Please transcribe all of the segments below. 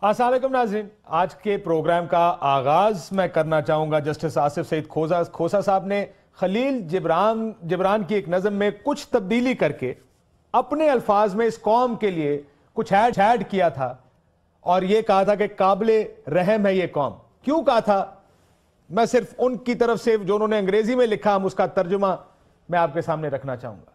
السلام علیکم ناظرین، آج کے پروگرام کا آغاز میں کرنا چاہوں گا جسٹس آصف سعید کھوسا صاحب نے خلیل جبران کی ایک نظم میں کچھ تبدیلی کر کے اپنے الفاظ میں اس قوم کے لیے کچھ ایڈ کیا تھا اور یہ کہا تھا کہ قابل رحم ہے یہ قوم۔ کیوں کہا تھا؟ میں صرف ان کی طرف سے جو انہوں نے انگریزی میں لکھا ہم اس کا ترجمہ میں آپ کے سامنے رکھنا چاہوں گا۔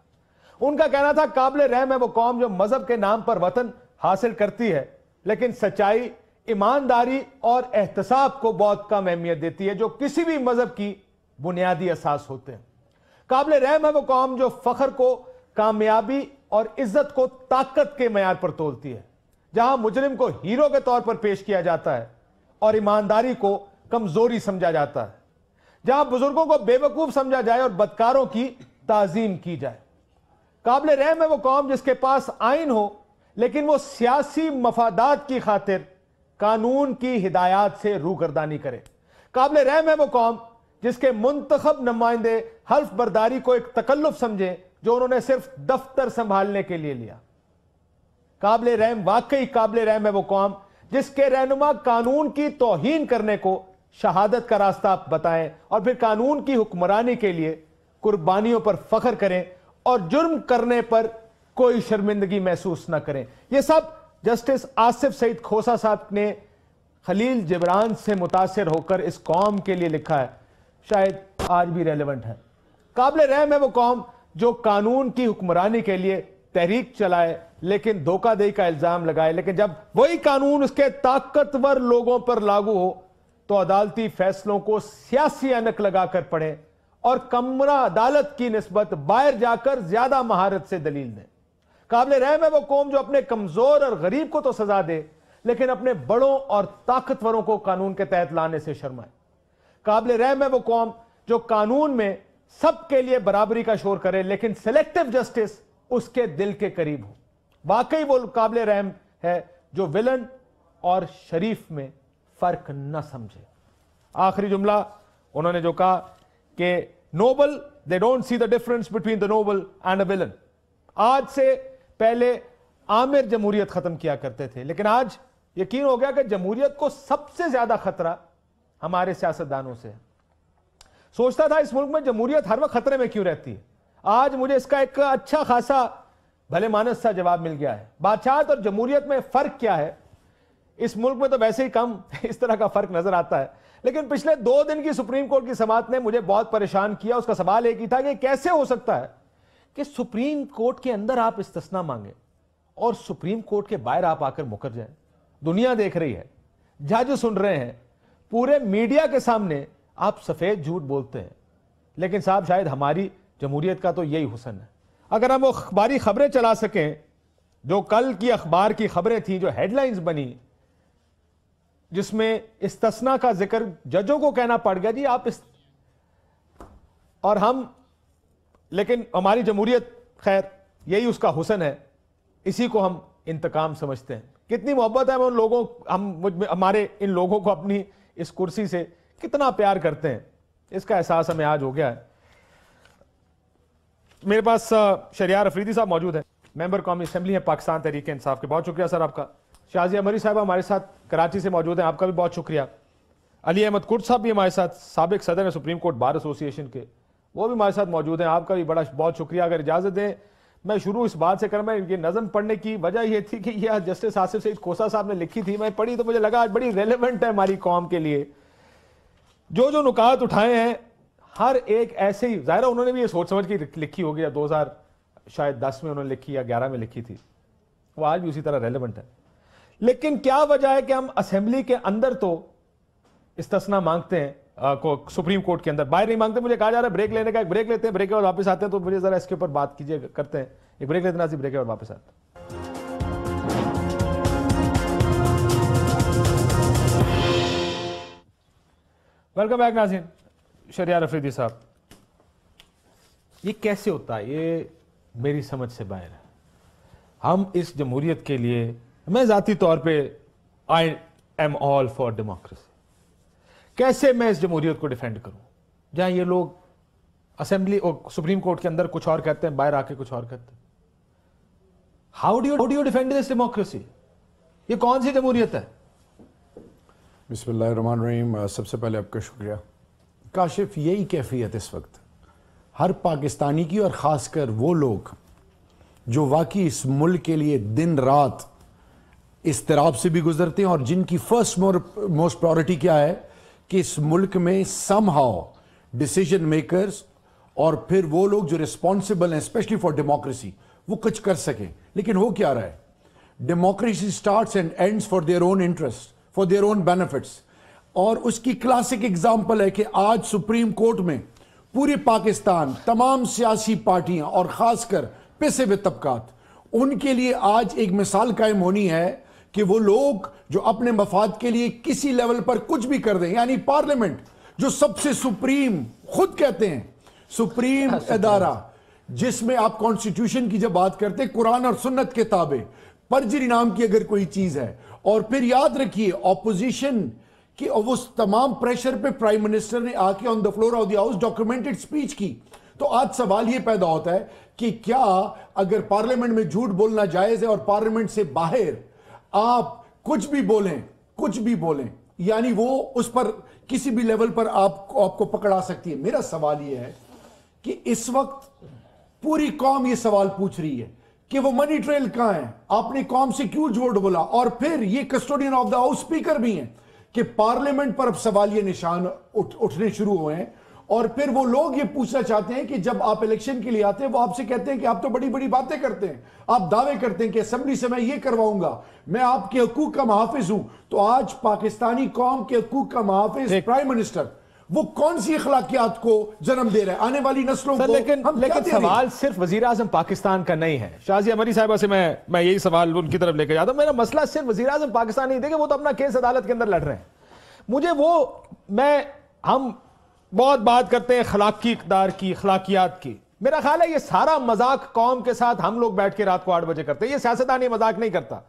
ان کا کہنا تھا قابل رحم ہے وہ قوم جو مذہب کے نام پر وطن حاصل کرتی ہے لیکن سچائی، ایمانداری اور احتساب کو بہت کم اہمیت دیتی ہے جو کسی بھی مذہب کی بنیادی اساس ہوتے ہیں۔ قابل رحم ہے وہ قوم جو فخر کو کامیابی اور عزت کو طاقت کے معیار پر تولتی ہے، جہاں مجرم کو ہیرو کے طور پر پیش کیا جاتا ہے اور ایمانداری کو کمزوری سمجھا جاتا ہے، جہاں بزرگوں کو بے وقوف سمجھا جائے اور بدکاروں کی تعظیم کی جائے۔ قابل رحم ہے وہ قوم جس کے پاس آئین ہو لیکن وہ سیاسی مفادات کی خاطر قانون کی ہدایات سے روگردانی کرے۔ قابل رحم ہے وہ قوم جس کے منتخب نمائندے حلف برداری کو ایک تکلف سمجھیں جو انہوں نے صرف دفتر سنبھالنے کے لیے لیا۔ واقعی قابل رحم ہے وہ قوم جس کے رہنما قانون کی توہین کرنے کو شہادت کا راستہ بتائیں اور پھر قانون کی حکمرانی کے لیے قربانیوں پر فخر کریں اور جرم کرنے پر کوئی شرمندگی محسوس نہ کریں۔ یہ سب جسٹس آصف سعید کھوسا صاحب نے خلیل جبران سے متاثر ہو کر اس قوم کے لیے لکھا ہے، شاید آج بھی ریلیونٹ ہے۔ قابل رحم ہے وہ قوم جو قانون کی حکمرانی کے لیے تحریک چلائے لیکن دھوکہ دہی کا الزام لگائے، لیکن جب وہی قانون اس کے طاقتور لوگوں پر لاگو ہو تو عدالتی فیصلوں کو سیاسی انک لگا کر پڑھیں اور کمرہ عدالت کی نسبت باہر جا کر زیادہ مہارت سے دلیل دیں۔ قابل رحم ہے وہ قوم جو اپنے کمزور اور غریب کو تو سزا دے لیکن اپنے بڑوں اور طاقتوروں کو قانون کے تحت لانے سے شرمائے۔ قابل رحم ہے وہ قوم جو قانون میں سب کے لیے برابری کا شور کرے لیکن سلیکٹو جسٹس اس کے دل کے قریب ہو۔ واقعی وہ قابل رحم ہے جو ولن اور شریف میں فرق نہ سمجھے۔ آخری جملہ انہوں نے جو کہا کہ Nobel they don't see the difference between the noble and a villain۔ آج سے پہلے عامر جمہوریت ختم کیا کرتے تھے لیکن آج یقین ہو گیا کہ جمہوریت کو سب سے زیادہ خطرہ ہمارے سیاستدانوں سے ہے۔ سوچتا تھا اس ملک میں جمہوریت ہر وقت خطرے میں کیوں رہتی ہے، آج مجھے اس کا ایک اچھا خاصا بھلے مانس سا جواب مل گیا ہے۔ بادشاہت اور جمہوریت میں فرق کیا ہے؟ اس ملک میں تو ویسے ہی کم اس طرح کا فرق نظر آتا ہے، لیکن پچھلے 2 دن کی سپریم کورٹ کی سماعت نے مجھے بہت پریشان کیا۔ اس کا سوال ایک ہی تھا کہ کیسے ہو سکتا ہے کہ سپریم کورٹ کے اندر آپ استثناء مانگیں اور سپریم کورٹ کے باہر آپ آ کر مکر جائیں۔ دنیا دیکھ رہی ہے، جج سن رہے ہیں، پورے میڈیا کے سامنے آپ سفید جھوٹ بولتے ہیں، لیکن صاحب شاید ہماری جمہوریت کا تو یہی حسن ہے۔ اگر ہم وہ اخباری خبریں چلا سکیں جو کل کی اخبار کی خبریں تھیں، جو ہیڈ لائنز بنی جس میں استثناء کا ذکر ججوں کو کہنا پڑ گیا جی آپ اور ہم، لیکن ہماری جمہوریت خیر یہی اس کا حسن ہے، اسی کو ہم انتقام سمجھتے ہیں۔ کتنی محبت ہے ہم ان لوگوں ہمارے ان لوگوں کو اپنی اس کرسی سے کتنا پیار کرتے ہیں، اس کا احساس ہمیں آج ہو گیا ہے۔ میرے پاس شہریار افریدی صاحب موجود ہیں، ممبر قومی اسمبلی ہیں پاکستان تحریک انصاف کے، بہت شکریہ سر آپ کا۔ شازیہ مری صاحبہ ہمارے ساتھ کراچی سے موجود ہیں، آپ کا بھی بہت شکریہ۔ علی احمد کرد صاحب بھی ہمارے ساتھ، سابق صدر ہیں سپریم کورٹ بار ایسوسی ایشن کے، وہ بھی ہمارے ساتھ موجود ہیں، آپ کا بھی بہت شکریہ۔ اگر اجازت دیں میں شروع اس بات سے کروں، یہ نظم پڑھنے کی وجہ یہ تھی کہ یہ جسٹس آصف سعید کھوسا صاحب نے لکھی تھی، میں پڑھی تو مجھے لگا آج بڑی ریلیونٹ ہے ہماری قوم کے لیے۔ جو نکات اٹھائے ہیں ہر ایک ایسے ہی، ظاہرہ انہوں نے بھی یہ سوچ سمجھ کے لکھی ہوگی، 2010 میں انہوں نے لکھی یا 11 میں لکھی تھی، وہ آج بھی اسی طرح ریلیونٹ ہے۔ لیکن کیا وجہ ہے کہ ہم اسمبلی کے اندر تو استثناء مانگتے ہیں سپریم کورٹ کے اندر، باہر نہیں مانگتے؟ مجھے کہا جا رہا ہے بریک لینے کا، ایک بریک لیتے ہیں، بریک کے بعد واپس آتے ہیں، تو مجھے ذرا اس کے اوپر بات کیجیے، کرتے ہیں ایک بریک لیتے ہیں، بریک کے بعد واپس آتے ہیں۔ ویلکم بیک ناظرین۔ شہریار افریدی صاحب، یہ کیسے ہوتا ہے؟ یہ میری سمجھ سے باہر ہے۔ ہم اس جمہوریت کے لیے، میں ذاتی طور پہ I am all for democracy, کیسے میں اس جمہوریت کو ڈیفینڈ کروں جہاں یہ لوگ اسمبلی اور سپریم کورٹ کے اندر کچھ اور کہتے ہیں، باہر آ کے کچھ اور کہتے ہیں؟ How do you defend this democracy? یہ کون سی جمہوریت ہے؟ بسم اللہ الرحمن الرحیم. سب سے پہلے آپ کا شکریہ. کاشف، یہی کیفیت اس وقت ہر پاکستانی کی، اور خاص کر وہ لوگ جو واقعی اس ملک کے لیے دن رات اضطراب سے بھی گزرتے ہیں، اور جن کی فرسٹ موسٹ پرائورٹی کیا ہے کہ اس ملک میں سم ہاؤ ڈیسیجن میکرز اور پھر وہ لوگ جو ریسپانسبل ہیں اسپیشلی فار ڈیموکریسی وہ کچھ کر سکیں. لیکن ہو کیا رہا ہے؟ Democracy starts and ends for their own interest, for their own benefits. اور اس کی کلاسک اگزامپل ہے کہ آج سپریم کورٹ میں پورے پاکستان تمام سیاسی پارٹیاں اور خاص کر پیسے ہوئے طبقات، ان کے لیے آج ایک مثال قائم ہونی ہے کہ وہ لوگ جو اپنے مفاد کے لیے کسی لیول پر کچھ بھی کر دیں، یعنی پارلیمنٹ جو سب سے سپریم خود کہتے ہیں سپریم ادارہ، جس میں آپ کانسٹیٹیوشن کی جب بات کرتے ہیں قرآن اور سنت کے تابع پرجری نام کی اگر کوئی چیز ہے. اور پھر یاد رکھیے اپوزیشن کہ وہ تمام پریشر پہ پرائم منسٹر نے آ کے on the floor of the house documented speech کی. تو آج سوال یہ پیدا ہوتا ہے کہ کیا اگر پارلیمنٹ میں جھوٹ بولنا جائز ہے اور پارلیمنٹ سے باہر آپ کچھ بھی بولیں یعنی وہ اس پر کسی بھی لیول پر آپ کو پکڑا سکتی ہے. میرا سوال یہ ہے کہ اس وقت پوری قوم یہ سوال پوچھ رہی ہے کہ وہ منی ٹریل کہاں ہے؟ آپ نے قوم سے کیوں جھوٹ بولا؟ اور پھر یہ custodian of the house speaker بھی ہیں کہ پارلیمنٹ پر اب سوالیہ نشان اٹھنے شروع ہوئے ہیں. اور پھر وہ لوگ یہ پوچھنا چاہتے ہیں کہ جب آپ الیکشن کے لیے آتے ہیں وہ آپ سے کہتے ہیں کہ آپ تو بڑی بڑی باتیں کرتے ہیں، آپ دعوے کرتے ہیں کہ اسمبلی سے میں یہ کرواؤں گا، میں آپ کے حقوق کا محافظ ہوں. تو آج پاکستانی قوم کے حقوق کا محافظ پرائم منسٹر وہ کون سی اخلاقیات کو جنم دے رہا ہے آنے والی نسلوں کو؟ لیکن سوال صرف وزیر اعظم پاکستان کا نہیں ہے. شازیہ عمری صاحبہ سے میں یہی سوال ان کی طرف لے کے جاتا ہوں. میرا مسئلہ صرف وزیر اعظم پاکستان نہیں، دیکھیں وہ تو اپنا کیس عدالت کے اندر لڑ رہے ہیں. مجھے ہم بہت بات کرتے ہیں اخلاقی اقدار کی، اخلاقیات کی. میرا خیال ہے یہ سارا مذاق قوم کے ساتھ ہم لوگ بیٹھ کے رات کو 8 بجے کرتے ہیں. یہ سیاستدان یہ مذاق نہیں کرتا.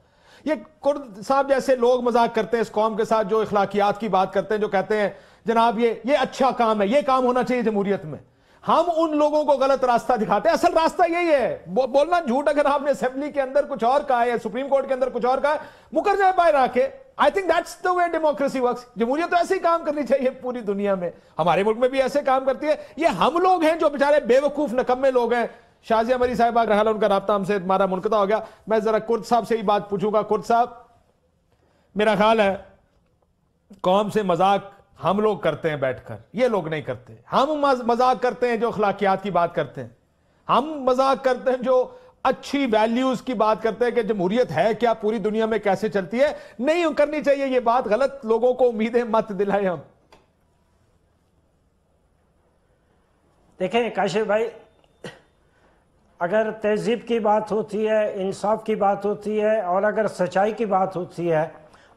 یہ کرد صاحب جیسے لوگ مذاق کرتے ہیں اس قوم کے ساتھ جو اخلاقیات کی بات کرتے ہیں، جو کہتے ہیں جناب یہ اچھا کام ہے، یہ کام ہونا چاہیے جمہوریت میں. ہم ان لوگوں کو غلط راستہ دکھاتے ہیں. اصل راستہ یہی ہے بولنا جھوٹ. اگر آپ نے اسمبلی کے اندر کچھ اور کہا ہے، سپریم کورٹ کے اندر کچھ اور کہا ہے، مکر جائے باہر آ کے. I think that's the way democracy works. جمہوریت تو ایسے ہی کام کرنی چاہیے پوری دنیا میں. ہمارے ملک میں بھی ایسے کام کرتی ہے. یہ ہم لوگ ہیں جو بیچارے بے وقوف نکمے لوگ ہیں. شازیہ عمری صاحبہ رحالہ ان کا رابطہ ہم سے ہمارا منقطع ہو گیا. میں ذرا کرد صاحب سے ہی بات پوچھوں گا. کرد صاحب، میرا خیال ہے قوم سے مذاق ہم لوگ کرتے ہیں بیٹھ کر، یہ لوگ نہیں کرتے. ہم مذاق کرتے ہیں جو اخلاقیات کی بات کرتے ہیں، ہم مذاق کرتے ہیں جو اچھی ویلیوز کی بات کرتے ہیں کہ جمہوریت ہے کیا، پوری دنیا میں کیسے چلتی ہے. نہیں کرنی چاہیے یہ بات. غلط لوگوں کو امیدیں مت دلائیں. ہم دیکھیں کاشف بھائی، اگر تہذیب کی بات ہوتی ہے، انصاف کی بات ہوتی ہے، اور اگر سچائی کی بات ہوتی ہے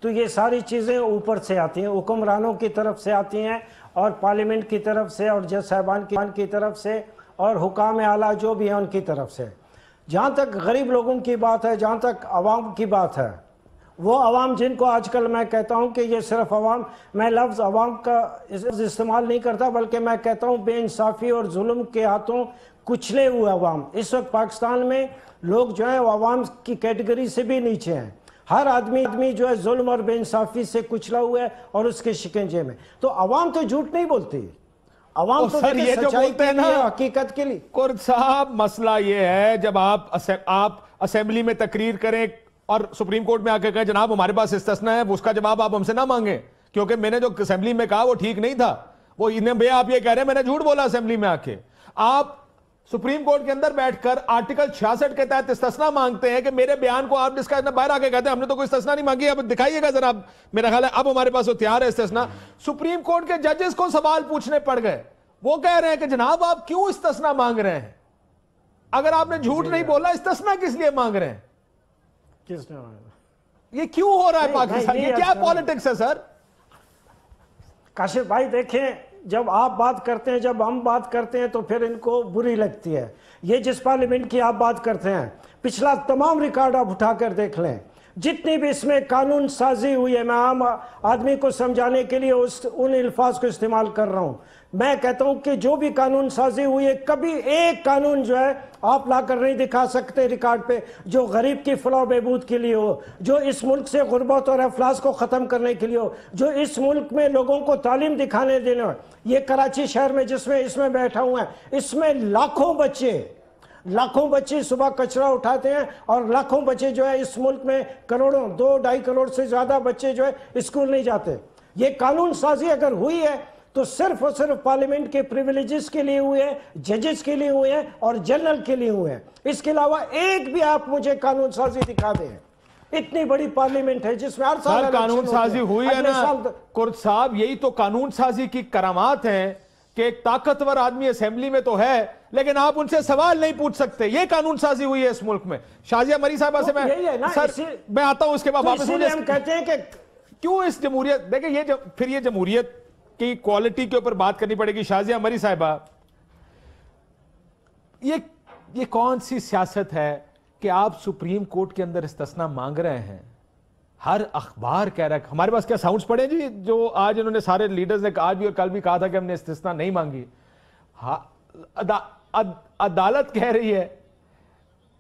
تو یہ ساری چیزیں اوپر سے آتی ہیں، حکمرانوں کی طرف سے آتی ہیں اور پارلیمنٹ کی طرف سے اور جج صاحبان کی طرف سے اور حکام اعلیٰ جو بھی ہیں ان کی طرف سے. جہاں تک غریب لوگوں کی بات ہے، جہاں تک عوام کی بات ہے، وہ عوام جن کو آج کل میں کہتا ہوں کہ یہ صرف عوام، میں لفظ عوام کا استعمال نہیں کرتا بلکہ میں کہتا ہوں بے انصافی اور ظلم کے ہاتھوں کچلے ہوئے عوام. اس وقت پاکستان میں لوگ جو ہیں وہ عوام کی کیٹیگری سے بھی نیچے ہیں. ہر آدمی جو ہے ظلم اور بے انصافی سے کچلا ہوا ہے اور اس کے شکنجے میں. تو عوام تو جھوٹ نہیں بولتی، عوام تو یہ جو بولتے ہیں نا حقیقت کے لیے. کرد صاحب، مسئلہ یہ ہے جب آپ اسمبلی میں تقریر کریں اور سپریم کورٹ میں آ کے کہیں جناب ہمارے پاس استثناء ہے، اس کا جواب آپ ہم سے نہ مانگیں کیونکہ میں نے جو اسمبلی میں کہا وہ ٹھیک نہیں تھا. وہ آپ یہ کہہ رہے ہیں میں نے جھوٹ بولا اسمبلی میں آ کے. آپ سپریم کورٹ کے اندر بیٹھ کر آرٹیکل 66 کے تحت استثناء مانگتے ہیں کہ میرے بیان کو آپ جس کا باہر آ کے کہتے ہیں ہم نے تو کوئی استثناء نہیں مانگی. اب دکھائیے گا ذرا. میرا خیال ہے اب ہمارے پاس وہ تیار ہے استثناء. سپریم کورٹ کے ججز کو سوال پوچھنے پڑ گئے. وہ کہہ رہے ہیں کہ جناب آپ کیوں استثناء مانگ رہے ہیں؟ اگر آپ نے جھوٹ نہیں بولا استثناء کس لیے مانگ رہے ہیں؟ کس نے مانگا؟ یہ کیوں ہو رہا ہے پاکستان؟ یہ کیا پالیٹکس ہے سر؟ کاشف بھائی دیکھیں، جب آپ بات کرتے ہیں، جب ہم بات کرتے ہیں تو پھر ان کو بری لگتی ہے. یہ جس پارلیمنٹ کی آپ بات کرتے ہیں پچھلا تمام ریکارڈ آپ اٹھا کر دیکھ لیں، جتنی بھی اس میں قانون سازی ہوئی ہے. میں عام آدمی کو سمجھانے کے لیے ان الفاظ کو استعمال کر رہا ہوں. میں کہتا ہوں کہ جو بھی قانون سازی ہوئی ہے کبھی ایک قانون جو ہے آپ لا کر نہیں دکھا سکتے ریکارڈ پہ جو غریب کی فلاح و بہبود کے لیے ہو, جو اس ملک سے غربت اور افلاس کو ختم کرنے کے لیے ہو, جو اس ملک میں لوگوں کو تعلیم دکھانے دینا ہو. یہ کراچی شہر میں جس میں اس میں بیٹھا ہوں ہے, اس میں لاکھوں بچے صبح کچرا اٹھاتے ہیں, اور لاکھوں بچے جو ہے اس ملک میں کروڑوں 2-2.5 کروڑ سے زیادہ بچے جو ہے اسکول نہیں جاتے. یہ قانون سازی اگر ہوئی ہے تو صرف اور صرف پارلیمنٹ کے پریویلیجز کے لیے ہوئے ہیں, ججز کے لیے ہوئے ہیں اور جنرل کے لیے ہوئے ہیں. اس کے علاوہ ایک بھی آپ مجھے قانون سازی دکھا دیں. اتنی بڑی پارلیمنٹ ہے جس میں ہر سال قانون سازی ہوئی ہے نا کرد صاحب, یہی تو قانون سازی کی کرامات ہیں کہ ایک طاقتور آدمی اسمبلی میں تو ہے لیکن آپ ان سے سوال نہیں پوچھ سکتے. یہ قانون سازی ہوئی ہے اس ملک میں. شازیہ مری صاحبہ سے میں آتا ہوں, اس کے بعد واپس ہم کہتے ہیں کہ کیوں اس جمہوریت, دیکھیں یہ پھر یہ جمہوریت کی کوالٹی کے اوپر بات کرنی پڑے گی. شازیہ مری صاحبہ, یہ کون سی سیاست ہے کہ آپ سپریم کورٹ کے اندر استثناء مانگ رہے ہیں؟ ہر اخبار کہہ رہا ہے. ہمارے پاس کیا ساؤنڈز پڑے جی جو آج انہوں نے سارے لیڈرز نے آج بھی اور کل بھی کہا تھا کہ ہم نے استثناء نہیں مانگی. عدالت کہہ رہی ہے,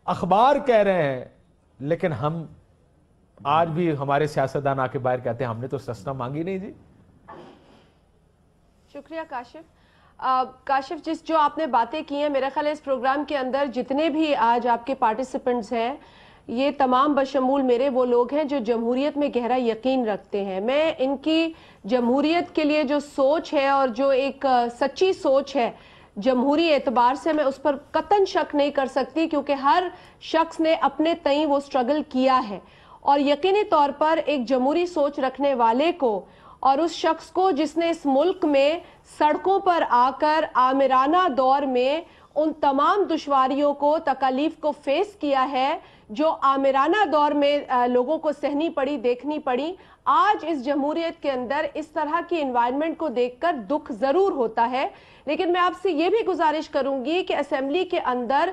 اخبار کہہ رہے ہیں, لیکن ہم آج بھی ہمارے سیاستدان آ کے باہر کہتے ہیں ہم نے تو استثناء مانگی نہیں جی. شکریہ کاشف. جو آپ نے باتیں کی ہیں, میرا خیال ہے اس پروگرام کے اندر جتنے بھی آج آپ کے پارٹیسپنٹس ہیں یہ تمام بشمول میرے وہ لوگ ہیں جو جمہوریت میں گہرا یقین رکھتے ہیں. میں ان کی جمہوریت کے لیے جو سوچ ہے اور جو ایک سچی سوچ ہے جمہوری اعتبار سے, میں اس پر قطعاً شک نہیں کر سکتی, کیونکہ ہر شخص نے اپنے تئیں وہ سٹرگل کیا ہے. اور یقینی طور پر ایک جمہوری سوچ رکھنے والے کو اور اس شخص کو جس نے اس ملک میں سڑکوں پر آ کر آمرانہ دور میں ان تمام دشواریوں کو, تکالیف کو فیس کیا ہے جو آمرانہ دور میں لوگوں کو سہنی پڑی, دیکھنی پڑی, آج اس جمہوریت کے اندر اس طرح کی انوائرمنٹ کو دیکھ کر دکھ ضرور ہوتا ہے. لیکن میں آپ سے یہ بھی گزارش کروں گی کہ اسمبلی کے اندر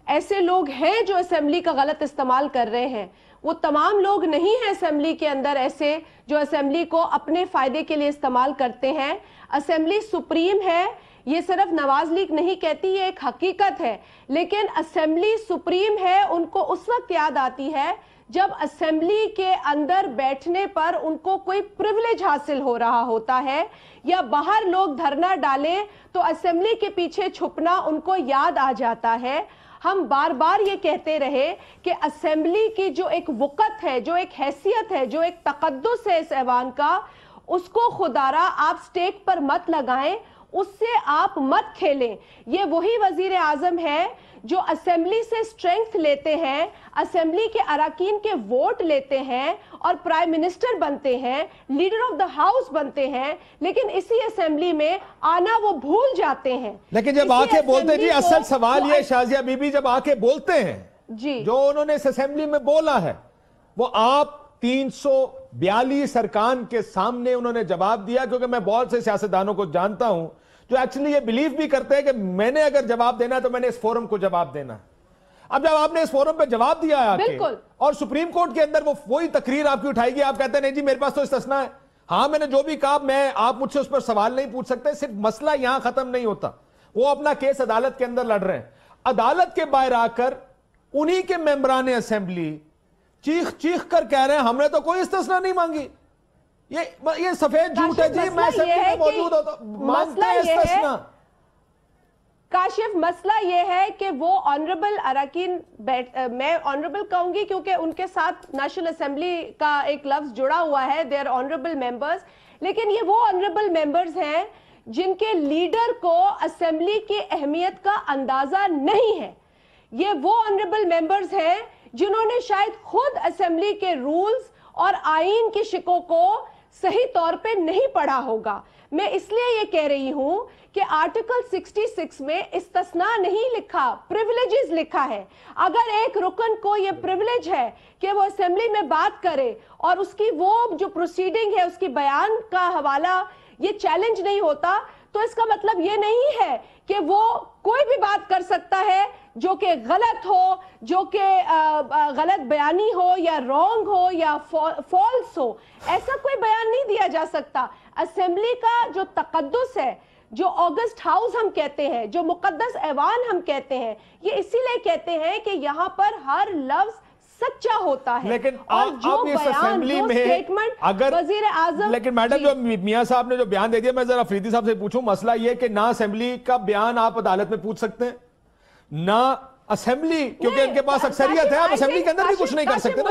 ایسے لوگ ہیں جو اسمبلی کا غلط استعمال کر رہے ہیں. وہ تمام لوگ نہیں ہیں اسمبلی کے اندر ایسے جو اسمبلی کو اپنے فائدے کے لیے استعمال کرتے ہیں. اسمبلی سپریم ہے, یہ صرف نواز لیگ نہیں کہتی, یہ ایک حقیقت ہے. لیکن اسمبلی سپریم ہے ان کو اس وقت یاد آتی ہے جب اسمبلی کے اندر بیٹھنے پر ان کو کوئی پریویلیج حاصل ہو رہا ہوتا ہے, یا باہر لوگ دھرنا ڈالیں تو اسمبلی کے پیچھے چھپنا ان کو یاد آ جاتا ہے. ہم بار بار یہ کہتے رہے کہ اسمبلی کی جو ایک وقت ہے, جو ایک حیثیت ہے, جو ایک تقدس ہے اس ایوان کا, اس کو خدارا آپ سٹیک پر مت لگائیں, اس سے آپ مت کھیلیں. یہ وہی وزیر اعظم ہے جو اسمبلی سے سٹرینگتھ لیتے ہیں, اسمبلی کے اراکین کے ووٹ لیتے ہیں اور پرائم منسٹر بنتے ہیں, لیڈر آف دا ہاؤس بنتے ہیں, لیکن اسی اسمبلی میں آنا وہ بھول جاتے ہیں. لیکن جب آ کے بولتے جی, اصل سوال یہ شازیہ بی بی جب آ کے بولتے ہیں جی جو انہوں نے اس اسمبلی میں بولا ہے وہ آپ 342 ارکان کے سامنے انہوں نے جواب دیا, کیونکہ میں بہت سے سیاستدانوں کو جانتا ہوں جو ایکچولی یہ بلیو بھی کرتے ہیں کہ میں نے اگر جواب دینا ہے تو میں نے اس فورم کو جواب دینا ہے. اب جب آپ نے اس فورم پہ جواب دیا ہے آکے اور سپریم کورٹ کے اندر وہی تقریر آپ کی اٹھائی گی, آپ کہتے ہیں نہیں جی میرے پاس تو استثناء ہے. ہاں میں نے جو بھی کہا, آپ مجھ سے اس پر سوال نہیں پوچھ سکتے. صرف مسئلہ یہاں ختم نہیں ہوتا, وہ اپنا کیس عدالت کے اندر لڑ رہے ہیں. عدالت کے باہر آ کر انہی کے ممبران اسمبلی چیخ کر کہہ رہے ہیں ہم نے تو کوئی استثناء نہیں مانگی. یہ سفید جھوٹ ہے جی, میں اسمبلی میں موجود ہوتا مانگتے ہیں استثناء. کاشف مسئلہ یہ ہے کہ وہ آنریبل اراکین, میں آنریبل کہوں گی کیونکہ ان کے ساتھ نیشنل اسمبلی کا ایک لفظ جڑا ہوا ہے, they are honorable members, لیکن یہ وہ آنریبل ممبرز ہیں جن کے لیڈر کو اسمبلی کی اہمیت کا اندازہ نہیں ہے. یہ وہ آنریبل ممبرز ہیں جنہوں نے شاید خود اسمبلی کے رولز اور آئین کی شکوں کو صحیح طور پہ نہیں پڑھا ہوگا. میں اس لیے یہ کہہ رہی ہوں کہ آرٹیکل 66 میں استثناء نہیں لکھا, پریویلیجز لکھا ہے. اگر ایک رکن کو یہ پریویلیج ہے کہ وہ اسمبلی میں بات کرے اور اس کی وہ جو پروسیڈنگ ہے, اس کی بیان کا حوالہ یہ چیلنج نہیں ہوتا, تو اس کا مطلب یہ نہیں ہے کہ وہ کوئی بھی بات کر سکتا ہے جو کہ غلط ہو, جو کہ غلط بیانی ہو یا رانگ ہو یا فالس ہو. ایسا کوئی بیان نہیں دیا جا سکتا. اسمبلی کا جو تقدس ہے, جو آگسٹ ہاؤس ہم کہتے ہیں, جو مقدس ایوان ہم کہتے ہیں, یہ اسی لیے کہتے ہیں کہ یہاں پر ہر لفظ سچا ہوتا ہے. لیکن اور جو اب اس بیان, اسمبلی جو میں سٹیٹمنٹ اگر وزیر اعظم, لیکن میڈم جو میاں صاحب نے جو بیان دے دیا, میں ذرا افریدی صاحب سے پوچھوں, مسئلہ یہ کہ نہ اسمبلی کا بیان آپ عدالت میں پوچھ سکتے ہیں, نہ اسمبلی, کیونکہ ان کے پاس اکثریت ہے, آپ اسمبلی کے اندر بھی کچھ نہیں کر سکتے نا.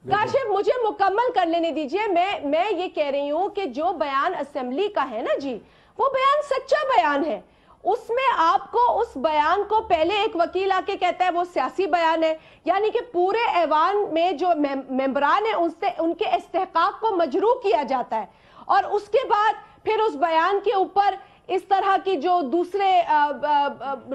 کاشف مجھے مکمل کر لینے دیجئے. میں یہ کہہ رہی ہوں کہ جو بیان اسمبلی کا ہے نا جی, وہ بیان سچا بیان ہے. اس میں آپ کو اس بیان کو پہلے ایک وکیل آ کے کہتا ہے وہ سیاسی بیان ہے, یعنی کہ پورے ایوان میں جو ممبران ہیں ان کے استحقاق کو مجروح کیا جاتا ہے, اور اس کے بعد پھر اس بیان کے اوپر اس طرح کی جو دوسرے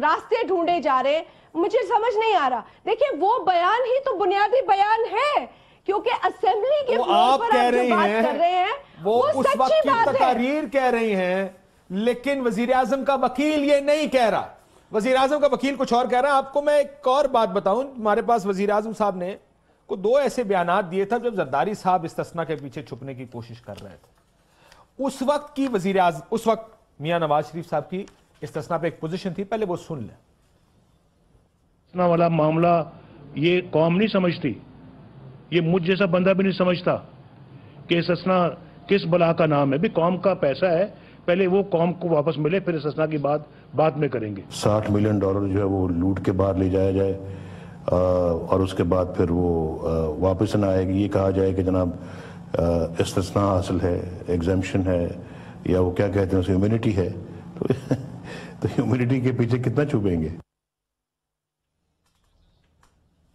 راستے ڈھونڈے جا رہے, مجھے سمجھ نہیں آ رہا. دیکھیں وہ بیان ہی تو بنیادی بیان ہے, کیونکہ اسمبلی کے فلور پر آپ جو بات کر رہے ہیں وہ اس وقت سچی کی بات ہے. تقاریر کہہ رہی ہیں, لیکن وزیر اعظم کا وکیل یہ نہیں کہہ رہا. وزیر اعظم کا وکیل کچھ اور کہہ رہا ہے. آپ کو میں ایک اور بات بتاؤں, ہمارے پاس وزیر اعظم صاحب نے کو 2 ایسے بیانات دیے تھے جب زرداری صاحب استثناء کے پیچھے چھپنے کی کوشش کر رہے تھے. اس وقت کی وزیر اعظم, اس وقت میاں نواز شریف صاحب کی استثناء پہ ایک پوزیشن تھی, پہلے وہ سن لیں. استثناء والا معاملہ یہ قوم نہیں سمجھتی, یہ مجھ جیسا بندہ بھی نہیں سمجھتا کہ استثناء کس بلا کا نام ہے. بھی قوم کا پیسہ ہے, پہلے وہ قوم کو واپس ملے, پھر استثناء کی بات بعد میں کریں گے. $60 ملین جو ہے وہ لوٹ کے باہر لے جایا جائے, اور اس کے بعد پھر وہ واپس نہ آئے گی. یہ کہا جائے کہ جناب استثناء حاصل ہے, ایگزیمپشن ہے, یا وہ کیا کہتے ہیں اسے ہیومینٹی ہے. تو ہیومینٹی کے پیچھے کتنا چھپیں گے.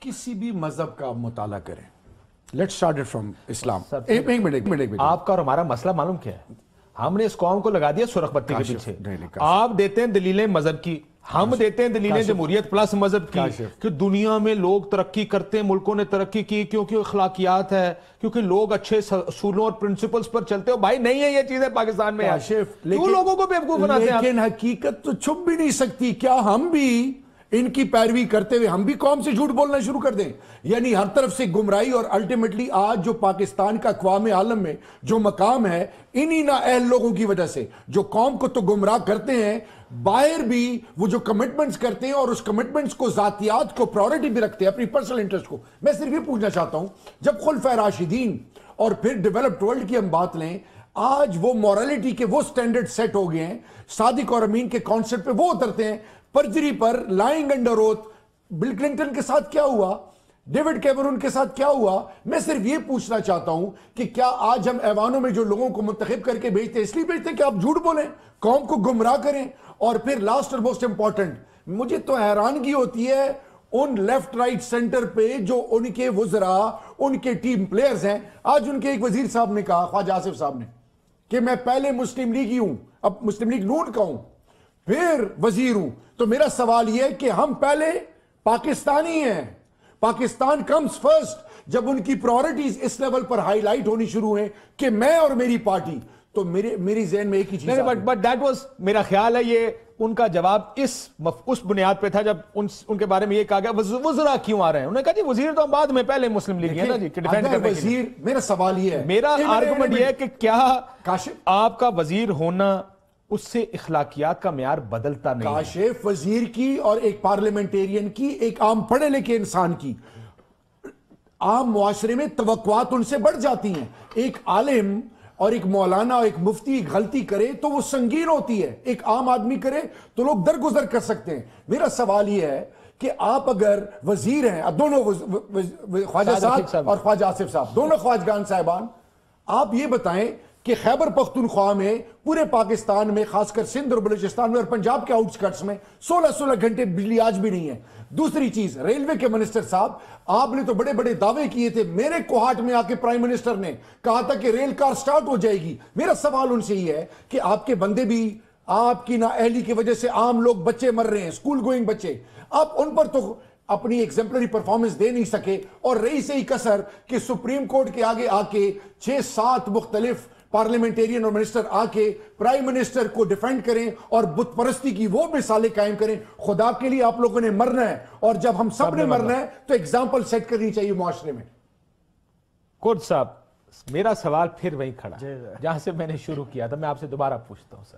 کسی بھی مذہب کا مطالعہ کریں, لیٹس اسٹارٹ اٹ فرام اسلام. ایک منٹ آپ کا اور ہمارا مسئلہ معلوم کیا ہے؟ ہم نے اس قوم کو لگا دیا سرخ بتی کے پیچھے. آپ دیتے ہیں دلیلیں مذہب کی, ہم دیتے ہیں دلیلیں جمہوریت پلس مذہب کی, کہ دنیا میں لوگ ترقی کرتے ہیں, ملکوں نے ترقی کی کیونکہ اخلاقیات ہے, کیونکہ لوگ اچھے اصولوں اور پرنسپلز پر چلتے ہو. بھائی نہیں ہے یہ چیزیں پاکستان میں, کیوں لوگوں کو بیوقوف بناتے ہیں؟ لیکن حقیقت تو چھپ بھی نہیں سکتی. کیا ہم بھی ان کی پیروی کرتے ہوئے ہم بھی قوم سے جھوٹ بولنا شروع کر دیں؟ یعنی ہر طرف سے گمراہی, اور الٹیمیٹلی آج جو پاکستان کا اقوام عالم میں جو مقام ہے, انہی نااہل لوگوں کی وجہ سے, جو قوم کو تو گمراہ کرتے ہیں, باہر بھی وہ جو کمٹمنٹس کرتے ہیں اور اس کمٹمنٹس کو, ذاتیات کو پرائورٹی بھی رکھتے ہیں, اپنی پرسنل انٹرسٹ کو. میں صرف یہ پوچھنا چاہتا ہوں, جب خلفائے راشدین اور پھر ڈیولپڈ ورلڈ کی ہم بات لیں, آج وہ مورالٹی کے وہ سٹینڈرڈ سیٹ ہو گئے ہیں, صادق اور امین کے کانسیپٹ پہ وہ اترتے ہیں, پرجری پر, lying under oath. Bill Clinton کے ساتھ کیا ہوا, ڈیوڈ کیمرون کے ساتھ کیا ہوا؟ میں صرف یہ پوچھنا چاہتا ہوں کہ کیا آج ہم ایوانوں میں جو لوگوں کو منتخب کر کے بھیجتے ہیں, اس لیے بھیجتے ہیں کہ آپ جھوٹ بولیں, قوم کو گمراہ کریں؟ اور پھر لاسٹ اور موسٹ امپورٹنٹ, مجھے تو حیرانگی ہوتی ہے ان لیفٹ رائٹ سینٹر پہ جو ان کے وزراء, ان کے ٹیم پلیئرز ہیں. آج ان کے ایک وزیر صاحب نے کہا, خواجہ آصف صاحب نے, کہ میں پہلے مسلم لیگی ہوں, اب مسلم لیگ نون کا ہوں, پھر وزیر ہوں. تو میرا سوال یہ ہے کہ ہم پہلے پاکستانی ہیں, پاکستان کمز فرسٹ. جب ان کی پرائورٹیز اس لیول پر ہائی لائٹ ہونی شروع ہیں کہ میں اور میری پارٹی, تو میری ذہن میں ایک ہی چیز, بٹ دیٹ واز, میرا خیال ہے یہ ان کا جواب اس بنیاد پہ تھا جب ان کے بارے میں یہ کہا گیا وزراء کیوں آ رہے ہیں. انہوں نے کہا جی وزیر تو ہم بعد میں, پہلے مسلم لیگ ہے نا جی, کہ ڈیفینڈ کرنے کے لیے. میرا سوال یہ ہے, میرا آرگومنٹ یہ ہے کہ کیا کاشف آپ کا وزیر ہونا اس سے اخلاقیات کا معیار بدلتا نہیں ہے؟ کاشف, وزیر کی اور ایک پارلیمنٹیرین کی, ایک عام پڑھے لکھے انسان کی, عام معاشرے میں توقعات ان سے بڑھ جاتی ہیں. ایک عالم اور ایک مولانا اور ایک مفتی غلطی کرے تو وہ سنگین ہوتی ہے, ایک عام آدمی کرے تو لوگ درگزر کر سکتے ہیں. میرا سوال یہ ہے کہ آپ اگر وزیر ہیں, دونوں خواجہ صاحب اور خواجہ آصف صاحب, دونوں خواجگان صاحبان, آپ یہ بتائیں کہ خیبر پختونخوا میں, پورے پاکستان میں, خاص کر سندھ اور بلوچستان میں اور پنجاب کے آؤٹ سکرٹس میں 16 گھنٹے بجلی آج بھی نہیں ہے. دوسری چیز, ریلوے کے منسٹر صاحب, آپ نے تو بڑے بڑے دعوے کیے تھے, میرے کوہاٹ میں آ کے پرائم منسٹر نے کہا تھا کہ ریل کار سٹارٹ ہو جائے گی. میرا سوال ان سے یہ ہے کہ آپ کے بندے بھی, آپ کی نااہلی کی وجہ سے عام لوگ, بچے مر رہے ہیں, اسکول گوئنگ بچے, آپ ان پر تو اپنی ایگزمپلری پرفارمنس دے نہیں سکے. اور رہی سے ہی کسر کہ سپریم کورٹ کے آگے آ کے 6-7 مختلف پارلیمنٹیرین اور منسٹر آ کے پرائم منسٹر کو ڈیفینڈ کریں اور بت پرستی کی وہ مثالیں قائم کریں. خدا کے لیے آپ لوگوں نے مرنا ہے, اور جب ہم سب نے مرنا ہے تو ایگزامپل سیٹ کرنی چاہیے معاشرے میں. کرد صاحب, میرا سوال پھر وہیں کھڑا جہاں سے میں نے شروع کیا تھا, میں آپ سے دوبارہ پوچھتا ہوں سر.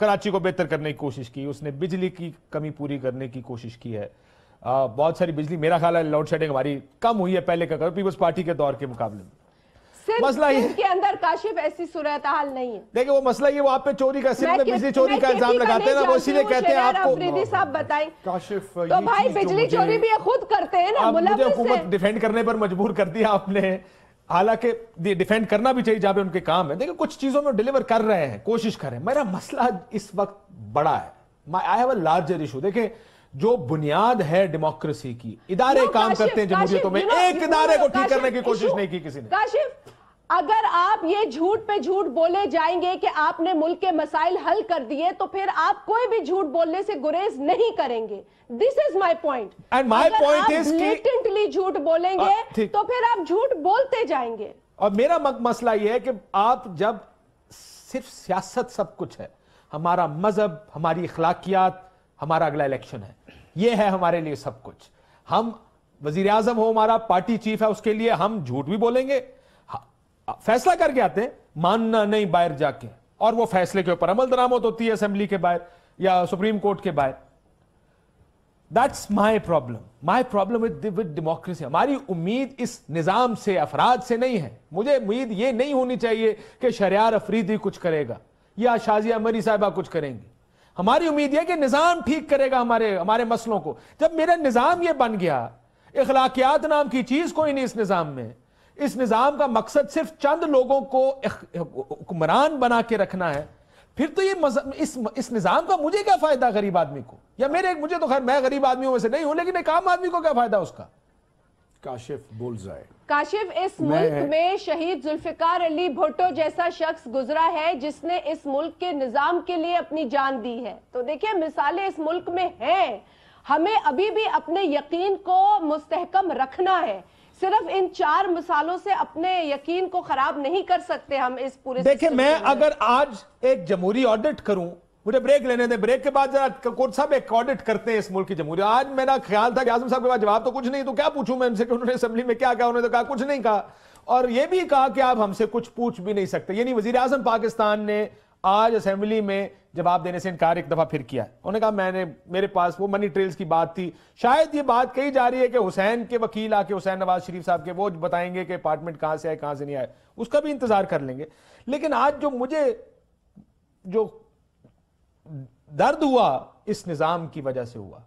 کراچی کو بہتر کرنے کی کوشش کی, اس نے بجلی کی کمی پوری کرنے کی کوشش کی ہے, بہت ساری بجلی, میرا خیال ہے لوڈ شیڈنگ ہماری کم ہوئی ہے پہلے کا پیپلز پارٹی کے دور کے مقابلے میں. مسئلہ یہ کے اندر کاشف ایسی صورتحال نہیں ہے. دیکھیں وہ مسئلہ یہ, وہ آپ پہ چوری کا, صرف بجلی چوری کا الزام لگاتے ہیں نا, وہ اسی لیے کہتے ہیں آپ کو. افریدی صاحب بتائیں کاشف, تو بھائی بجلی چوری بھی خود کرتے ہیں نا, مجھے حکومت ڈیفینڈ کرنے پر مجبور کر دیا آپ نے, حالانکہ ڈیفینڈ کرنا بھی چاہیے جہاں پہ ان کے کام ہے. دیکھیں کچھ چیزوں میں ڈیلیور کر رہے ہیں, کوشش کریں. میرا مسئلہ اس وقت بڑا ہے, I have a larger issue. دیکھیں جو بنیاد ہے ڈیموکریسی کی, ادارے کام کرتے ہیں جمہوریتوں میں, ایک ادارے کو ٹھیک کرنے کی کوشش نہیں کی کسی نے. کاشف اگر آپ یہ جھوٹ پہ جھوٹ بولے جائیں گے کہ آپ نے ملک کے مسائل حل کر دیے, تو پھر آپ کوئی بھی جھوٹ بولنے سے گریز نہیں کریں گے. This is my point. And my point is کہ blatantly جھوٹ بولیں گے تو پھر آپ جھوٹ بولتے جائیں گے. اور میرا مسئلہ یہ ہے کہ آپ جب صرف سیاست سب کچھ ہے, ہمارا مذہب, ہماری اخلاقیات, ہمارا اگلا الیکشن ہے, یہ ہے ہمارے لیے سب کچھ. ہم وزیر اعظم ہو, ہمارا پارٹی چیف ہے, اس کے لیے ہم جھوٹ بھی بولیں گے, فیصلہ کر کے آتے ہیں, ماننا نہیں باہر جا کے, اور وہ فیصلے کے اوپر عمل درآمد ہوتی ہے اسمبلی کے باہر یا سپریم کورٹ کے باہر. That's my problem. My problem with democracy. ہماری امید اس نظام سے, افراد سے نہیں ہے. مجھے امید یہ نہیں ہونی چاہیے کہ شہریار افریدی کچھ کرے گا یا شازیہ مری صاحبہ کچھ کریں گی. ہماری امید یہ کہ نظام ٹھیک کرے گا ہمارے مسئلوں کو. جب میرا نظام یہ بن گیا, اخلاقیات نام کی چیز کوئی نہیں اس نظام میں, اس نظام کا مقصد صرف چند لوگوں کو حکمران بنا کے رکھنا ہے, پھر تو یہ اس نظام کا مجھے کیا فائدہ غریب آدمی کو, یا مجھے تو خیر میں غریب آدمیوں میں سے نہیں ہوں, لیکن ایک عام آدمی کو کیا فائدہ اس کا. کاشف بول جائے. کاشف اس ملک میں شہید ذوالفقار علی بھٹو جیسا شخص گزرا ہے جس نے اس ملک کے نظام کے لیے اپنی جان دی ہے. تو دیکھیں مثالیں اس ملک میں ہیں, ہمیں ابھی بھی اپنے یقین کو مستحکم رکھنا ہے. صرف ان 4 مثالوں سے اپنے یقین کو خراب نہیں کر سکتے ہم اس پورے. دیکھیں میں اگر آج ایک جمہوری آڈٹ کروں, مجھے بریک لینے دیں, بریک کے بعد ذرا کورٹ صاحب ایک آڈٹ کرتے ہیں اس ملک کی جمہوریت. آج میرا خیال تھا کہ اعظم صاحب کے بعد جواب تو کچھ نہیں, تو کیا پوچھوں میں ان سے کہ انہوں نے اسمبلی میں کیا کہا. انہوں نے کہا کچھ نہیں کہا, اور یہ بھی کہا کہ آپ ہم سے کچھ پوچھ بھی نہیں سکتے. یعنی وزیر اعظم پاکستان نے آج اسمبلی میں جواب دینے سے انکار ایک دفعہ پھر کیا. انہوں نے کہا میرے پاس وہ منی ٹریلز کی بات تھی. شاید یہ بات کہی جا رہی ہے کہ حسین کے وکیل آ کے, حسین نواز شریف صاحب کے, وہ بتائیں گے کہ اپارٹمنٹ کہاں سے آئے کہاں سے نہیں آئے, اس کا بھی انتظار کر لیں گے. لیکن آج جو درد ہوا اس نظام کی وجہ سے ہوا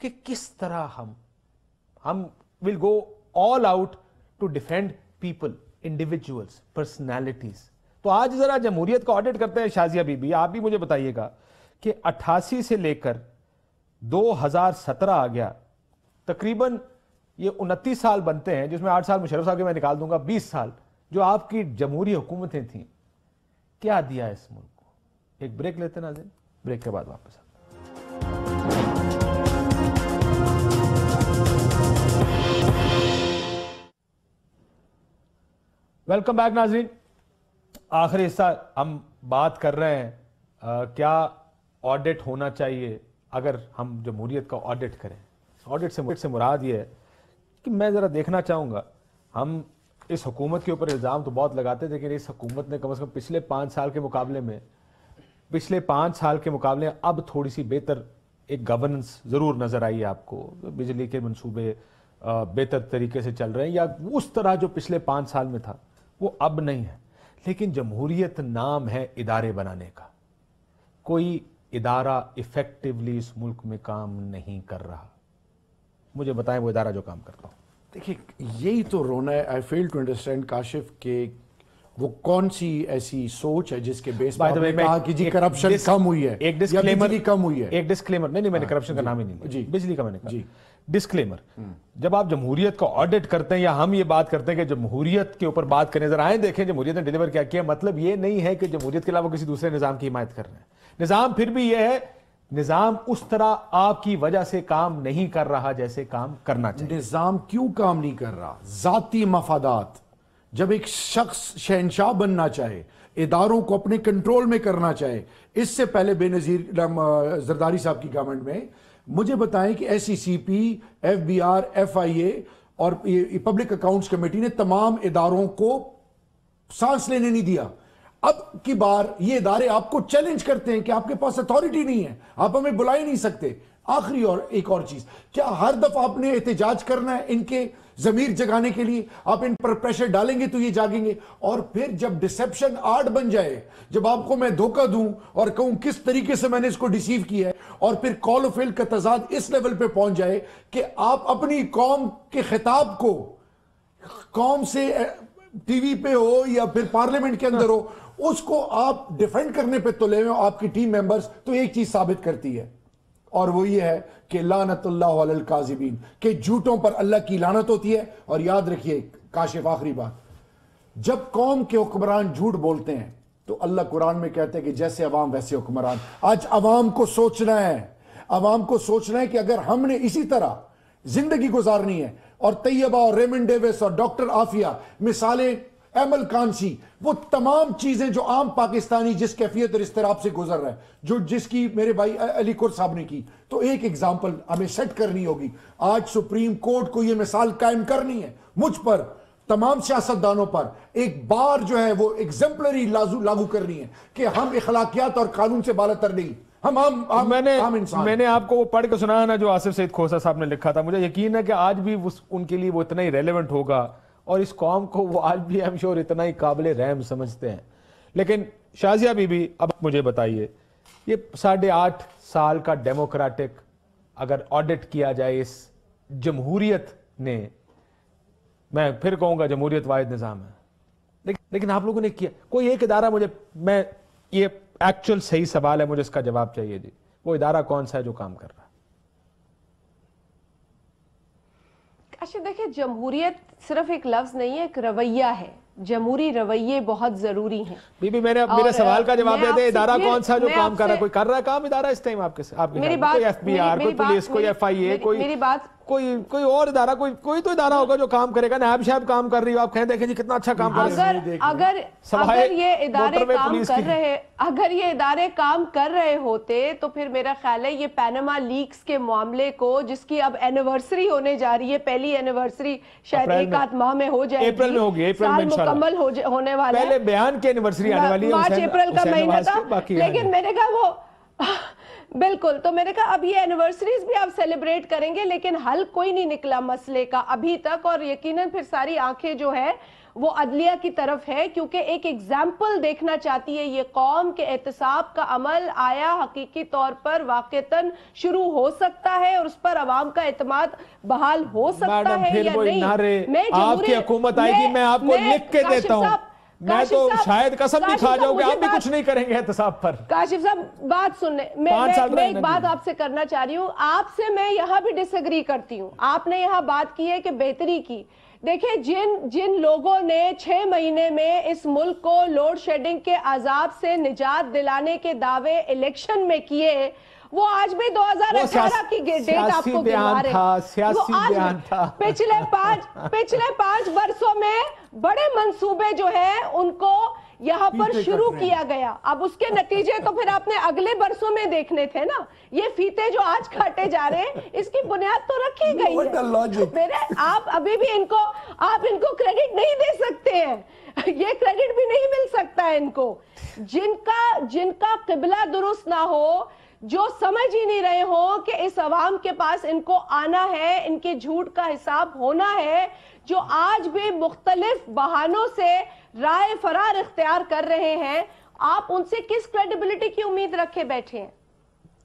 کہ کس طرح ہم will go all out to defend people, individuals, personalities. تو آج ذرا جمہوریت کا آڈٹ کرتے ہیں. شازیہ بی بی, آپ بھی مجھے بتائیے گا کہ 88 سے لے کر 2017 آ گیا, تقریباً یہ 29 سال بنتے ہیں, جس میں 8 سال مشرف صاحب کے میں نکال دوں گا, 20 سال جو آپ کی جمہوری حکومتیں تھیں, کیا دیا اس ملک کو. ایک بریک لیتے ہیں ناظرین, بریک کے بعد واپس آتے ہیں. ویلکم بیک ناظرین. آخری حصہ ہم بات کر رہے ہیں کیا آڈٹ ہونا چاہیے اگر ہم جمہوریت کا آڈٹ کریں. آڈٹ سے مراد یہ ہے کہ میں ذرا دیکھنا چاہوں گا, ہم اس حکومت کے اوپر الزام تو بہت لگاتے تھے کہ اس حکومت نے کم از کم پچھلے 5 سال کے مقابلے اب تھوڑی سی بہتر ایک گورننس ضرور نظر آئی ہے آپ کو. بجلی کے منصوبے بہتر طریقے سے چل رہے ہیں, یا اس طرح جو پچھلے 5 سال میں تھا وہ اب نہیں ہے. لیکن جمہوریت نام ہے ادارے بنانے کا, کوئی ادارہ ایفیکٹیولی اس ملک میں کام نہیں کر رہا. مجھے بتائیں وہ ادارہ جو کام کرتا ہوں. دیکھیں یہی تو رونا ہے. آئی فیل ٹو انڈرسٹینڈ کاشف کہ وہ کون سی ایسی سوچ ہے جس کے بیس پر کہا کہ جی کرپشن کم ہوئی ہے, ایک ڈسکلیمر کم ہوئی ہے. ایک ڈسکلیمر, نہیں میں نے کرپشن کا نام ہی نہیں لیا, بجلی کا میں نے کہا. ڈسکلیمر, جب آپ جمہوریت کا آڈٹ کرتے ہیں یا ہم یہ بات کرتے ہیں کہ جمہوریت کے اوپر بات کریں, ذرا آئیں دیکھیں جمہوریت نے ڈیلیور کیا کیا. مطلب یہ نہیں ہے کہ جمہوریت کے علاوہ کسی دوسرے نظام کی حمایت کر رہے ہیں. نظام پھر بھی یہ ہے, نظام اس طرح آپ کی وجہ سے کام نہیں کر رہا جیسے کام کرنا چاہیے. نظام کیوں کام نہیں کر رہا؟ ذاتی مفادات. جب ایک شخص شہنشاہ بننا چاہے, اداروں کو اپنے کنٹرول میں کرنا چاہے, اس سے پہلے بے نظیر زرداری صاحب کی گورنمنٹ میں مجھے بتائیں کہ S E C P, F B R, F I A اور پبلک اکاؤنٹس کمیٹی نے تمام اداروں کو سانس لینے نہیں دیا. اب کی بار یہ ادارے آپ کو چیلنج کرتے ہیں کہ آپ کے پاس اتھارٹی نہیں ہے, آپ ہمیں بلا ہی نہیں سکتے. آخری اور ایک اور چیز, کیا ہر دفعہ آپ نے احتجاج کرنا ہے ان کے ضمیر جگانے کے لیے؟ آپ ان پر پریشر ڈالیں گے تو یہ جاگیں گے. اور پھر جب ڈسیپشن آرٹ بن جائے, جب آپ کو میں دھوکہ دوں اور کہوں کس طریقے سے میں نے اس کو ڈیسیو کیا ہے, اور پھر کال و فعل کا تضاد اس لیول پہ پہنچ جائے کہ آپ اپنی قوم کے خطاب کو, قوم سے ٹی وی پہ ہو یا پھر پارلیمنٹ کے اندر ہو, اس کو آپ ڈیفینڈ کرنے پہ تلے ہوئے آپ کی ٹیم ممبرز, تو ایک چیز ثابت کرتی ہے, اور وہ یہ ہے کہ لعنت اللہ علی الکاذبین, کہ جھوٹوں پر اللہ کی لعنت ہوتی ہے. اور یاد رکھیے کاشف, آخری بات, جب قوم کے حکمران جھوٹ بولتے ہیں تو اللہ قرآن میں کہتے ہیں کہ جیسے عوام ویسے حکمران. آج عوام کو سوچنا ہے, عوام کو سوچنا ہے کہ اگر ہم نے اسی طرح زندگی گزارنی ہے, اور طیبہ اور ریمنڈ ڈیوس اور ڈاکٹر عافیہ مثالیں, ایمل کانسی, وہ تمام چیزیں جو عام پاکستانی جس کیفیت اور اضطراب سے گزر رہا ہے, جو جس کی میرے بھائی علی قر صاحب نے کی, تو ایک ایگزامپل ہمیں سیٹ کرنی ہوگی. آج سپریم کورٹ کو یہ مثال قائم کرنی ہے, مجھ پر, تمام سیاستدانوں پر ایک بار جو ہے وہ ایگزمپلری لاگو کرنی ہے کہ ہم اخلاقیات اور قانون سے بالاتر نہیں, میں نے آپ کو وہ پڑھ کے سنایا نا جو آصف سعید کھوسہ صاحب نے لکھا تھا. مجھے یقین ہے کہ آج بھی ان کے لیے وہ اتنا ہی ریلیونٹ ہوگا, اور اس قوم کو وہ آج بھی ایم شور اتنا ہی قابل رحم سمجھتے ہیں. لیکن شازیہ بی بی, اب مجھے بتائیے, یہ 8.5 سال کا ڈیموکریٹک اگر آڈٹ کیا جائے اس جمہوریت نے, میں پھر کہوں گا جمہوریت واحد نظام ہے, لیکن آپ لوگوں نے کیا کوئی ایک ادارہ, میں یہ ایکچوئل صحیح سوال ہے, مجھے اس کا جواب چاہیے جی, وہ ادارہ کون سا ہے جو کام کر رہا ہے؟ اچھا دیکھیں, جمہوریت صرف ایک لفظ نہیں ہے, ایک رویہ ہے. جمہوری رویے بہت ضروری ہیں. بی بی میرے سوال کا جواب دے دے, ادارہ کون سا جو کام کر رہا ہے؟ کوئی کر رہا ہے کام ادارہ اس ٹائم آپ کے کوئی ایف بی آر, کوئی پولیس, کوئی ایف آئی اے, کوئی اور ادارہ, کوئی تو ادارہ ہوگا جو کام کرے گا. نیب شاہب کام کر رہی ہو, آپ کہیں دیکھیں جی کتنا اچھا کام کر رہے ہیں. اگر یہ ادارے کام کر رہے ہوتے تو پھر میرا خیال ہے یہ پینما لیکس کے معاملے کو, جس کی اب اینیورسری ہونے جا رہی ہے, پہلی اینیورسری شاید 1 ماہ میں ہو جائے گی, اپریل میں ہوگی, اپریل میں مکمل ہونے والا ہے. پہلے بیان کی اینیورسری آنے والی ہے, مارچ اپریل کا مہینہ تھا, لیکن میں نے کہا وہ بالکل, تو میں نے کہا اب یہ اینیورسریز بھی آپ سیلیبریٹ کریں گے, لیکن حل کوئی نہیں نکلا مسئلے کا ابھی تک. اور یقیناً پھر ساری آنکھیں جو ہے وہ عدلیہ کی طرف ہے, کیونکہ ایک ایگزامپل دیکھنا چاہتی ہے یہ قوم کے احتساب کا عمل آیا حقیقی طور پر واقعتاً شروع ہو سکتا ہے, اور اس پر عوام کا اعتماد بحال ہو سکتا ہے یا نہیں. آپ کی حکومت آئے گی, میں آپ کو لکھ کے دیتا ہوں, میں تو شاید قسم بھی کھا جاؤں کہ آپ بھی کچھ نہیں کریں گے احتساب پر. کاشف صاحب بات سننے, میں ایک بات آپ سے کرنا چاہ رہی ہوں, آپ سے میں یہاں بھی ڈس ایگری کرتی ہوں. آپ نے یہاں بات کی ہے کہ بہتری کی. دیکھیں, جن لوگوں نے 6 مہینے میں اس ملک کو لوڈ شیڈنگ کے عذاب سے نجات دلانے کے دعوے الیکشن میں کیے, وہ آج بھی 2018 کی ڈیٹ آپ کو گنوا رہے ہیں. پچھلے 5 برسوں میں بڑے منصوبے جو ہیں ان کو یہاں پر شروع کیا گیا. اب اس کے نتیجے تو پھر آپ نے اگلے برسوں میں دیکھنے تھے نا. یہ فیتے جو آج کاٹے جا رہے ہیں, اس کی بنیاد تو رکھی گئی ہے. آپ ابھی بھی ان کو کریڈٹ نہیں دے سکتے ہیں, یہ کریڈٹ بھی نہیں مل سکتا ہے ان کو. جن کا قبلہ درست نہ ہو, جو سمجھ ہی نہیں رہے ہوں کہ اس عوام کے پاس ان کو آنا ہے, ان کے جھوٹ کا حساب ہونا ہے, جو آج بھی مختلف بہانوں سے رائے فرار اختیار کر رہے ہیں, آپ ان سے کس کریڈیبلٹی کی امید رکھے بیٹھے ہیں؟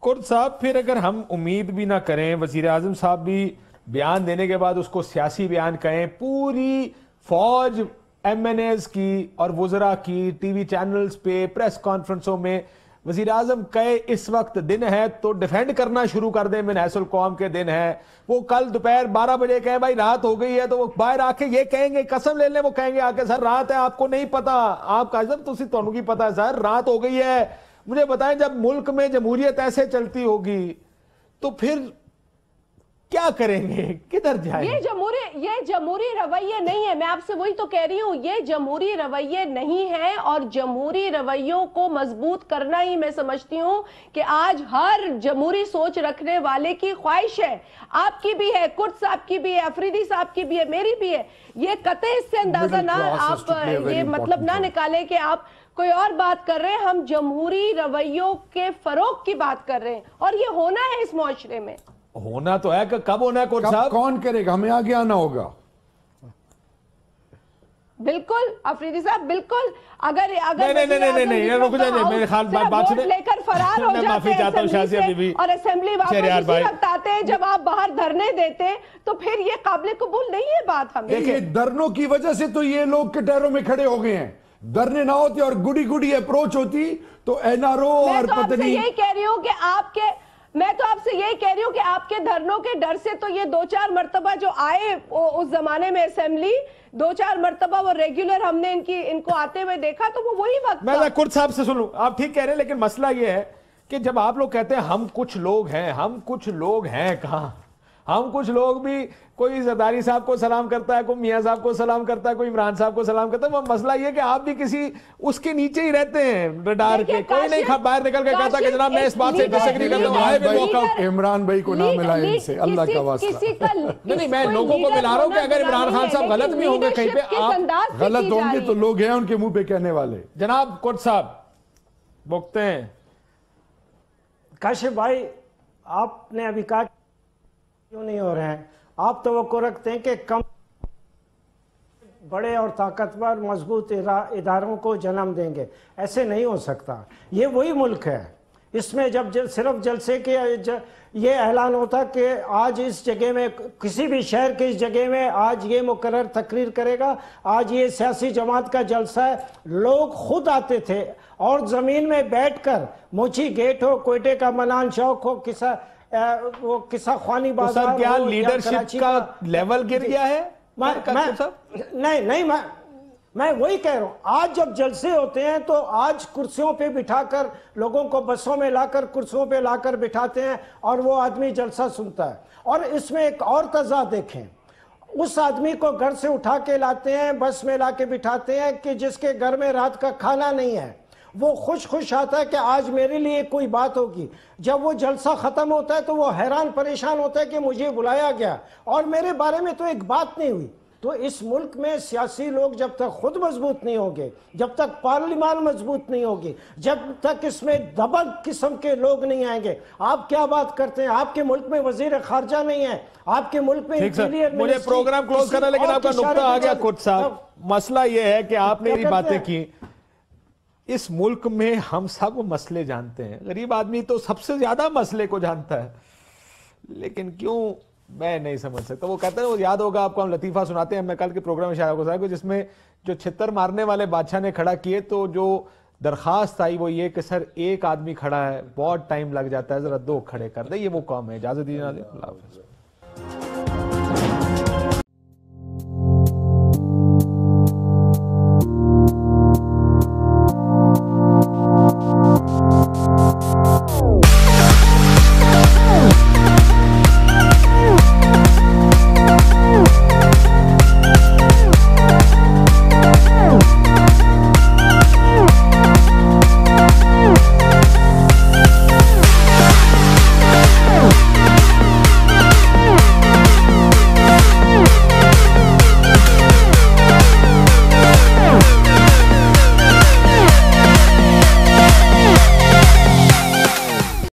کرد صاحب, پھر اگر ہم امید بھی نہ کریں, وزیر اعظم صاحب بھی بیان دینے کے بعد اس کو سیاسی بیان کہیں, پوری فوج ایم این ایز کی اور وزراء کی ٹی وی چینلز پہ پریس کانفرنسوں میں وزیر اعظم کہے اس وقت دن ہے تو ڈیفینڈ کرنا شروع کر دیں, من حیث القوم کے دن ہے. وہ کل دوپہر 12 بجے کہیں بھائی رات ہو گئی ہے, تو وہ باہر آ کے یہ کہیں گے, قسم لے لیں, وہ کہیں گے آ کے سر رات ہے, آپ کو نہیں پتا, آپ کا سر تمہیں کی پتا ہے سر رات ہو گئی ہے. مجھے بتائیں, جب ملک میں جمہوریت ایسے چلتی ہوگی تو پھر کیا کریں گے, کدھر جائیں؟ یہ جمہوری رویے نہیں ہے. میں آپ سے وہی تو کہہ رہی ہوں, یہ جمہوری رویے نہیں ہے, اور جمہوری رویوں کو مضبوط کرنا ہی میں سمجھتی ہوں کہ آج ہر جمہوری سوچ رکھنے والے کی خواہش ہے. آپ کی بھی ہے, کرد صاحب کی بھی ہے, افریدی صاحب کی بھی ہے, میری بھی ہے. یہ قطعی اس سے اندازہ نہ آپ یہ مطلب نہ نکالے کہ آپ کوئی اور بات کر رہے ہیں, ہم جمہوری رویوں کے فروغ کی بات کر رہے ہیں, اور یہ ہونا ہے اس معاشرے میں. ہونا تو ہے کہ کب ہونا ہے قرط صاحب؟ کون کرے گا؟ ہمیں آگے آنا ہوگا. بالکل افریدی صاحب, بالکل. اگر نہیں رک جائیں, میرے خیال بات سنیں, لے کر فرار ہو میں معافی چاہتا ہوں شازیہ بی بی, اور اسمبلی واپس اسی وقت آتے ہیں جب آپ باہر دھرنے دیتے, تو پھر یہ قابل قبول نہیں ہے بات. ہم یہ دھرنوں کی وجہ سے تو یہ لوگ کٹہروں میں کھڑے ہو گئے ہیں. دھرنے نہ ہوتے اور گڈی گڈی اپروچ ہوتی تو این آر او اور پتنی. یہی کہہ رہی ہوں کہ میں تو آپ سے یہی کہہ رہی ہوں کہ آپ کے دھرنوں کے ڈر سے تو یہ 2-4 مرتبہ جو آئے اس زمانے میں اسمبلی, 2-4 مرتبہ وہ ریگولر ہم نے ان کو آتے ہوئے دیکھا, تو وہ وہی وقت. میں قرط صاحب سے سنوں, آپ ٹھیک کہہ رہے ہیں, لیکن مسئلہ یہ ہے کہ جب آپ لوگ کہتے ہیں ہم کچھ لوگ ہیں کہاں؟ ہم کچھ لوگ بھی, کوئی زرداری صاحب کو سلام کرتا ہے, کوئی میاں صاحب کو سلام کرتا ہے, کوئی عمران صاحب کو سلام کرتا ہے. وہ مسئلہ یہ کہ آپ بھی کسی اس کے نیچے ہی رہتے ہیں رڈار کے. کوئی نہیں باہر نکل کے کہتا کہ جناب میں اس بات سے ڈس ایگری کرتا ہوں. عمران بھائی کو نہ ملائے ان سے, اللہ کا واسطہ. نہیں, میں لوگوں کو ملا رہا ہوں کہ اگر عمران خان صاحب غلط بھی ہوں گے کہیں پہ, آپ غلط ہوں گے تو لوگ ہیں ان کے منہ پہ کہنے والے. جناب قرط صاحب بکتے ہیں. کاشف بھائی, آپ نے ابھی کہا کیوں نہیں ہو رہے ہیں, آپ توقع رکھتے ہیں کہ کم بڑے اور طاقتور مضبوط اداروں کو جنم دیں گے. ایسے نہیں ہو سکتا. یہ وہی ملک ہے, اس میں جب صرف جلسے کے یہ اعلان ہوتا کہ آج اس جگہ میں, کسی بھی شہر کے اس جگہ میں آج یہ مقرر تقریر کرے گا, آج یہ سیاسی جماعت کا جلسہ ہے, لوگ خود آتے تھے اور زمین میں بیٹھ کر, موچی گیٹ ہو, کوئٹے کا منان چوک ہو, وہ قصہ خوانی بازار ہو, کیا لیڈرشپ کا لیول گر گیا ہے؟ نہیں, میں وہی کہہ رہا ہوں. آج جب جلسے ہوتے ہیں تو آج کرسیوں پہ بٹھا کر لوگوں کو بسوں میں لا کر کرسیوں پہ لا کر بٹھاتے ہیں اور وہ آدمی جلسہ سنتا ہے. اور اس میں ایک اور تضاد دیکھیں, اس آدمی کو گھر سے اٹھا کے لاتے ہیں, بس میں لا کے بٹھاتے ہیں کہ جس کے گھر میں رات کا کھانا نہیں ہے, وہ خوش آتا ہے کہ آج میرے لیے کوئی بات ہوگی. جب وہ جلسہ ختم ہوتا ہے تو وہ حیران پریشان ہوتا ہے کہ مجھے بلایا گیا اور میرے بارے میں تو ایک بات نہیں ہوئی. تو اس ملک میں سیاسی لوگ جب تک خود مضبوط نہیں ہوں گے, جب تک پارلیمان مضبوط نہیں ہوگی, جب تک اس میں دبنگ قسم کے لوگ نہیں آئیں گے. آپ کیا بات کرتے ہیں؟ آپ کے ملک میں وزیر خارجہ نہیں ہے, آپ کے ملک میں مجھے پروگرام کلوز کرنا, لیکن آپ کا نقطہ آ گیا قرط صاحب. مسئلہ یہ ہے کہ آپ نے یہ باتیں کی, اس ملک میں ہم سب مسئلے جانتے ہیں. غریب آدمی تو سب سے زیادہ مسئلے کو جانتا ہے, لیکن کیوں میں نہیں سمجھ سکتا. وہ کہتے ہیں, وہ یاد ہوگا آپ کو, ہم لطیفہ سناتے ہیں, میں کل کے پروگرام میں شاید کو, جس میں جو چھتر مارنے والے بادشاہ نے کھڑا کیے تو جو درخواست آئی وہ یہ کہ سر ایک آدمی کھڑا ہے, بہت ٹائم لگ جاتا ہے, ذرا 2 کھڑے کر دیں. یہ وہ قوم ہے. اجازت دیجیے. اللہ حافظ.